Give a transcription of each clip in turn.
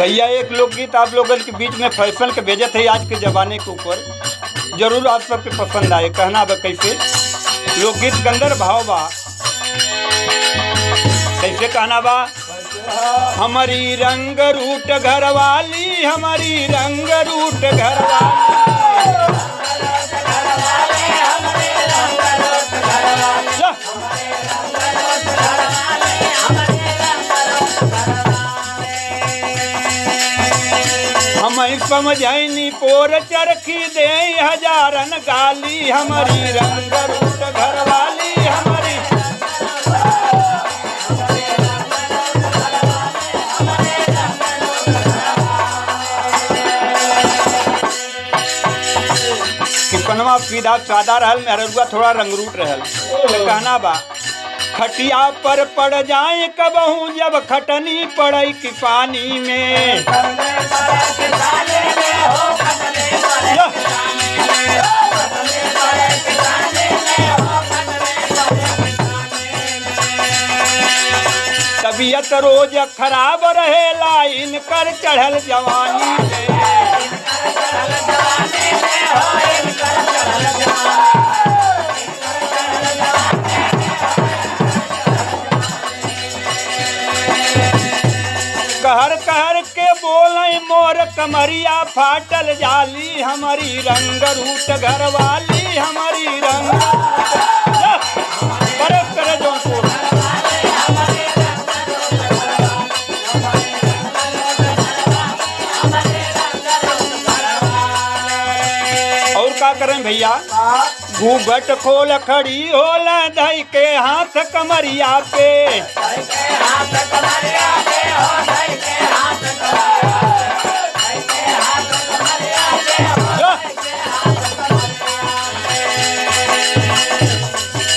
भैया एक लोकगीत आप लोगों के बीच में फैशन के भेजत है आज के ज़माने के ऊपर, जरूर आप सबके पसंद आए। कहना बा कैसे लोकगीत के अंदर भाव बा, कैसे कहना बा। हमारी रंग रूट घरवाली, हमारी रंग रूट घरवाली, हमें समझैनी पोर चरखी दे हजारन गाली, हमारी रंग रूट घरवाली, हमारी किपनवा सीधा सादा रहल, मेहरुआ थोड़ा रंगरूट रहल। तो कहना बा खटिया पर पड़ जाए कबहू जब खटनी पड़ई कि पानी में, तबीयत रोज खराब रहेला इनकर चढ़ल जवानी में। कहर कहर के बोले मोर कमरिया फाटल जाली, हमारी रंग रूट घरवाली, हमारी रंग करे जौनपुर। और का करें भैया, घूंघट खोल खड़ी होल धई के हाथ कमरिया पे,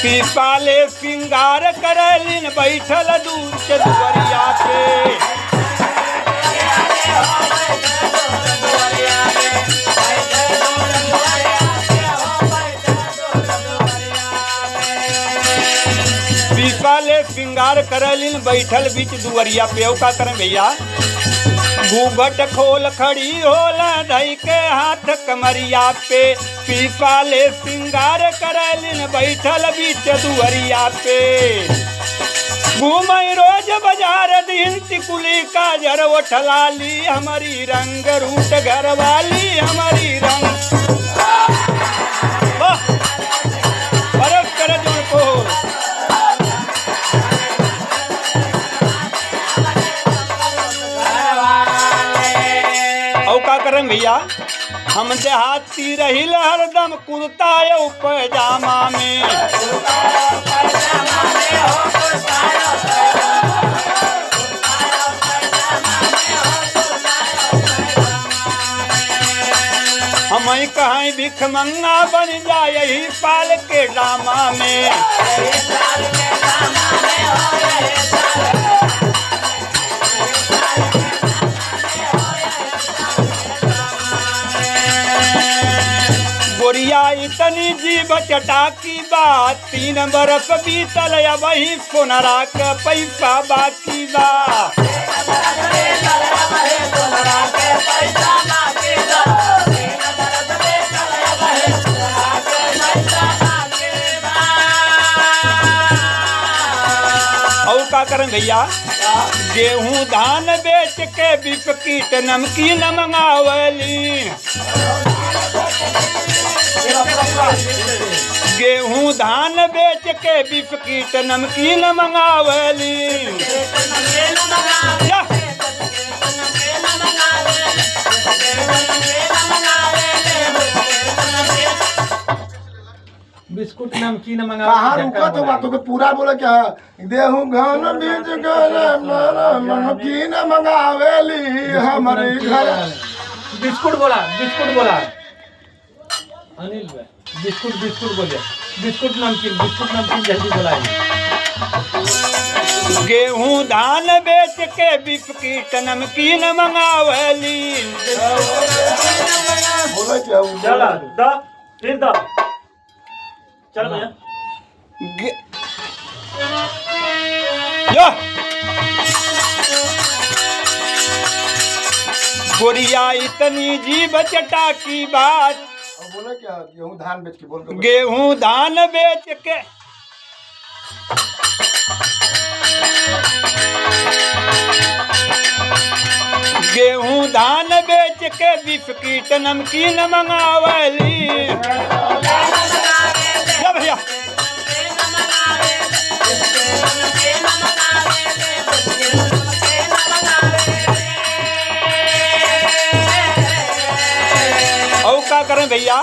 पीपाले सिंगार करलिन बैठल दूर के दुवरिया पे, पीपाले सिंगार करलिन बैठल बीच दुवरिया पे। का करें भैया, घूंघट खोल खड़ी होल धई के हाथ कमरिया पे, पीपाले सिंगार करलिन बैठल बीच दुवरिया पे। घूमई रोज बाजार दिन टिकुली का जर उठलाली, हमारी रंग रूट घरवाली, हमारी रंग बरस करे जौनपुर। और का करें भैया, हम देहाती रहिल हरदम कुर्ता पैजामा में, हम कहीं भिख मंगा बन जाए यही पाल के ड्रामा में। गोरिया इतनी जीव चटा की बात, 3 बरस बीतल वही सोनरा के पैसा बाकी बा। और का करें भैया, गेहूं धान बेच के बिस्किट नमकीन मंगावली, गेहूं धान बेच के बिस्किट नमकीन मंगावली। बिस्कुट नमकीन मंगा। कहाँ रुका तो बातों के पूरा बोले क्या, गेहूं घान बीज नमकीन मंगावेली हमारे घर। बिस्कुट बोला, बिस्कुट बोला अनिल भाई, बिस्कुट बिस्कुट बोले, बिस्कुट नमकीन जल्दी बोला। गेहूं धान बेच के बिस्किट नमकीन मंगावली। बोले क्या चला दा फिर दा चल भैया गोरिया इतनी जीभ चटा की बात, अब बोले क्या गेहूं धान बेच के बोल के गेहूं धान बेच के गेहूं धान बेच के बिस्किट नमकीन मंगावली। या भैया और का करें भैया,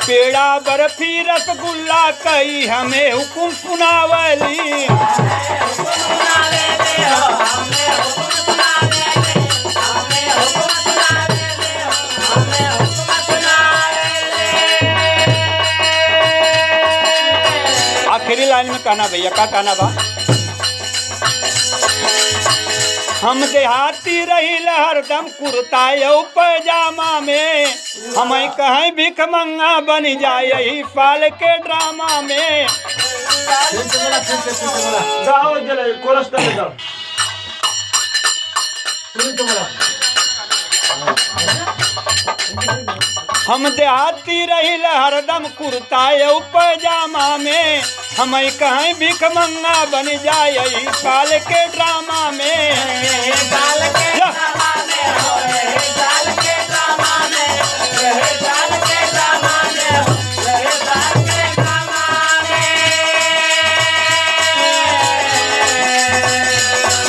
पेड़ा बर्फी रसगुल्ला कई हमें हुकुम सुनावली। आखिरी लाइन में कहना भैया, का कहना बा, हम देहाती रहिल हरदम कुर्ता यौ पैजामा में, हमें कहीं भिख मंगा बन जाए यही साल के ड्रामा में। फिर से बोला, फिर से बोला, जाओ जले कोरस कर दो। फिर से बोला। हम देहाती रहिल हरदम कुर्ता यौ पैजामा में, हमें कहीं भिख मंगा बन जाए यही साल के ड्रामा में।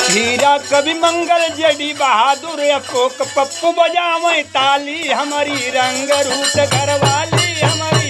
हीरा कवि मंगल जेडी बहादुर अशोक पप्पू बजावे ताली, हमारी रंग रूट घरवाली हमारी।